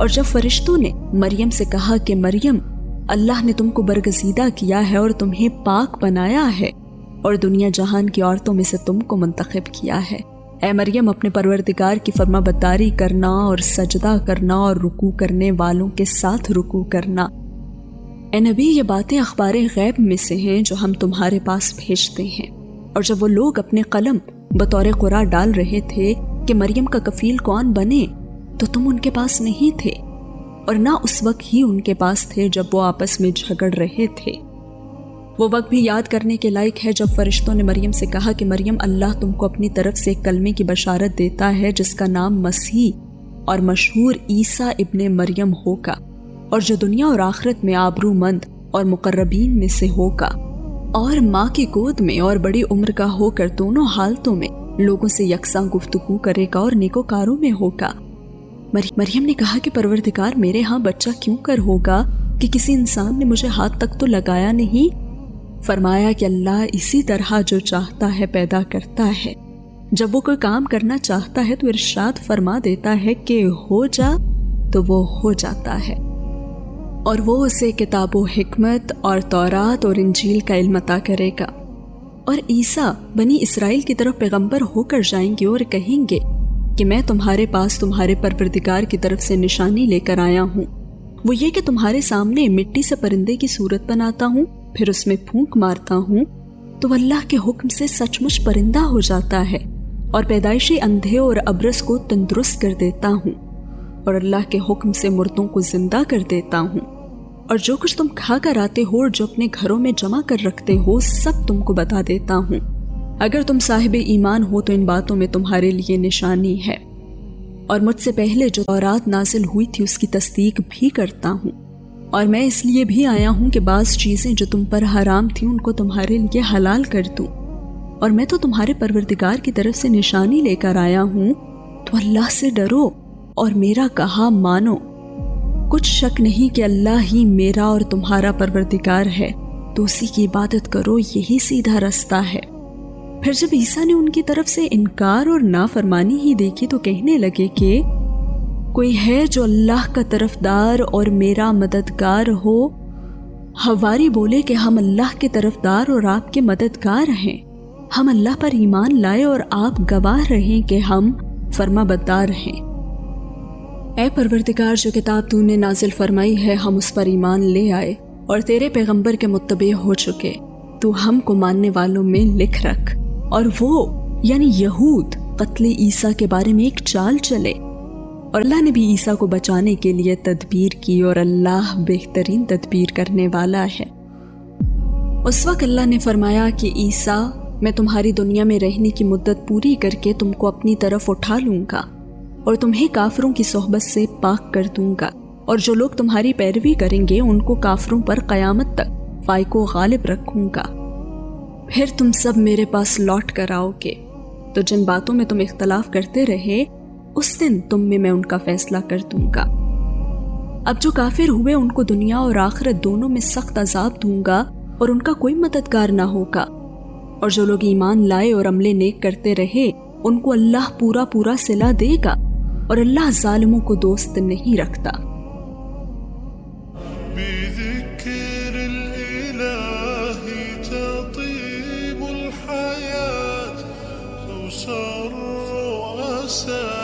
اور جب فرشتوں نے مریم سے کہا کہ مریم، اللہ نے تم کو برگزیدہ کیا ہے اور تمہیں پاک بنایا ہے اور دنیا جہان کی عورتوں میں سے تم کو منتخب کیا ہے، اے مریم اپنے پروردگار کی فرما برداری کرنا اور سجدہ کرنا اور رکوع کرنے والوں کے ساتھ رکوع کرنا۔ اے نبی، یہ باتیں اخبار غیب میں سے ہیں جو ہم تمہارے پاس بھیجتے ہیں۔ اور جب وہ لوگ اپنے قلم بطور قرار ڈال رہے تھے کہ مریم کا کفیل کون بنے، تو تم ان کے پاس نہیں تھے، اور نہ اس وقت ہی ان کے پاس تھے جب وہ آپس میں جھگڑ رہے تھے۔ وہ وقت بھی یاد کرنے کے لائق ہے جب فرشتوں نے مریم سے کہا کہ مریم، اللہ تم کو اپنی طرف سے ایک کلمے کی بشارت دیتا ہے جس کا نام مسیح اور مشہور عیسیٰ ابن مریم ہوگا، اور جو دنیا اور آخرت میں آبرو مند اور مقربین میں سے ہوگا، اور ماں کی گود میں اور بڑی عمر کا ہو کر دونوں حالتوں میں لوگوں سے یکساں گفتگو کرے گا اور نیکوکاروں میں ہوگا۔ مریم نے کہا کہ پروردگار، میرے ہاں بچہ کیوں کر ہوگا کہ کسی انسان نے مجھے ہاتھ تک تو لگایا نہیں؟ فرمایا کہ اللہ اسی طرح جو چاہتا ہے پیدا کرتا ہے، جب وہ کوئی کام کرنا چاہتا ہے تو ارشاد فرما دیتا ہے کہ ہو جا تو وہ ہو جاتا ہے، اور وہ اسے کتاب و حکمت اور تورات اور انجیل کا علم عطا کرے گا۔ اور عیسیٰ بنی اسرائیل کی طرف پیغمبر ہو کر جائیں گے اور کہیں گے کہ میں تمہارے پاس تمہارے پروردگار کی طرف سے نشانی لے کر آیا ہوں، وہ یہ کہ تمہارے سامنے مٹی سے پرندے کی صورت بناتا ہوں، پھر اس میں پھونک مارتا ہوں تو اللہ کے حکم سے سچ مچ پرندہ ہو جاتا ہے، اور پیدائشی اندھے اور ابرص کو تندرست کر دیتا ہوں، اور اللہ کے حکم سے مردوں کو زندہ کر دیتا ہوں، اور جو کچھ تم کھا کر آتے ہو اور جو اپنے گھروں میں جمع کر رکھتے ہو سب تم کو بتا دیتا ہوں۔ اگر تم صاحب ایمان ہو تو ان باتوں میں تمہارے لیے نشانی ہے، اور مجھ سے پہلے جو تورات نازل ہوئی تھی اس کی تصدیق بھی کرتا ہوں، اور میں اس لیے بھی آیا ہوں کہ بعض چیزیں جو تم پر حرام تھیں ان کو تمہارے لیے حلال کر دوں، اور میں تو تمہارے پروردگار کی طرف سے نشانی لے کر آیا ہوں، تو اللہ سے ڈرو اور میرا کہا مانو۔ کچھ شک نہیں کہ اللہ ہی میرا اور تمہارا پروردگار ہے، تو اسی کی عبادت کرو، یہی سیدھا رستہ ہے۔ پھر جب عیسیٰ نے ان کی طرف سے انکار اور نافرمانی ہی دیکھی تو کہنے لگے کہ کوئی ہے جو اللہ کا طرفدار اور میرا مددگار ہو؟ حواری بولے کہ ہم اللہ کے طرفدار اور آپ کے مددگار ہیں، ہم اللہ پر ایمان لائے اور آپ گواہ رہیں کہ ہم فرما بردار ہیں۔ اے پروردگار، جو کتاب تو نے نازل فرمائی ہے ہم اس پر ایمان لے آئے اور تیرے پیغمبر کے متبع ہو چکے، تو ہم کو ماننے والوں میں لکھ رکھ، اور وہ یعنی یہود قتل عیسیٰ کے بارے میں ایک چال چلے، اور اللہ نے بھی عیسیٰ کو بچانے کے لیے تدبیر کی، اور اللہ بہترین تدبیر کرنے والا ہے۔ اس وقت اللہ نے فرمایا کہ عیسیٰ، میں تمہاری دنیا میں رہنے کی مدت پوری کر کے تم کو اپنی طرف اٹھا لوں گا اور تمہیں کافروں کی صحبت سے پاک کر دوں گا، اور جو لوگ تمہاری پیروی کریں گے ان کو کافروں پر قیامت تک فائق و غالب رکھوں گا۔ پھر تم سب میرے پاس لوٹ کر آؤ گے، تو جن باتوں میں تم اختلاف کرتے رہے اس دن تم میں ان کا فیصلہ کر دوں گا۔ اب جو کافر ہوئے ان کو دنیا اور آخرت دونوں میں سخت عذاب دوں گا اور ان کا کوئی مددگار نہ ہوگا، اور جو لوگ ایمان لائے اور عمل نیک کرتے رہے ان کو اللہ پورا پورا صلہ دے گا، اور اللہ ظالموں کو دوست نہیں رکھتا۔ بذكر الإله تطيب الحياة تسر أسى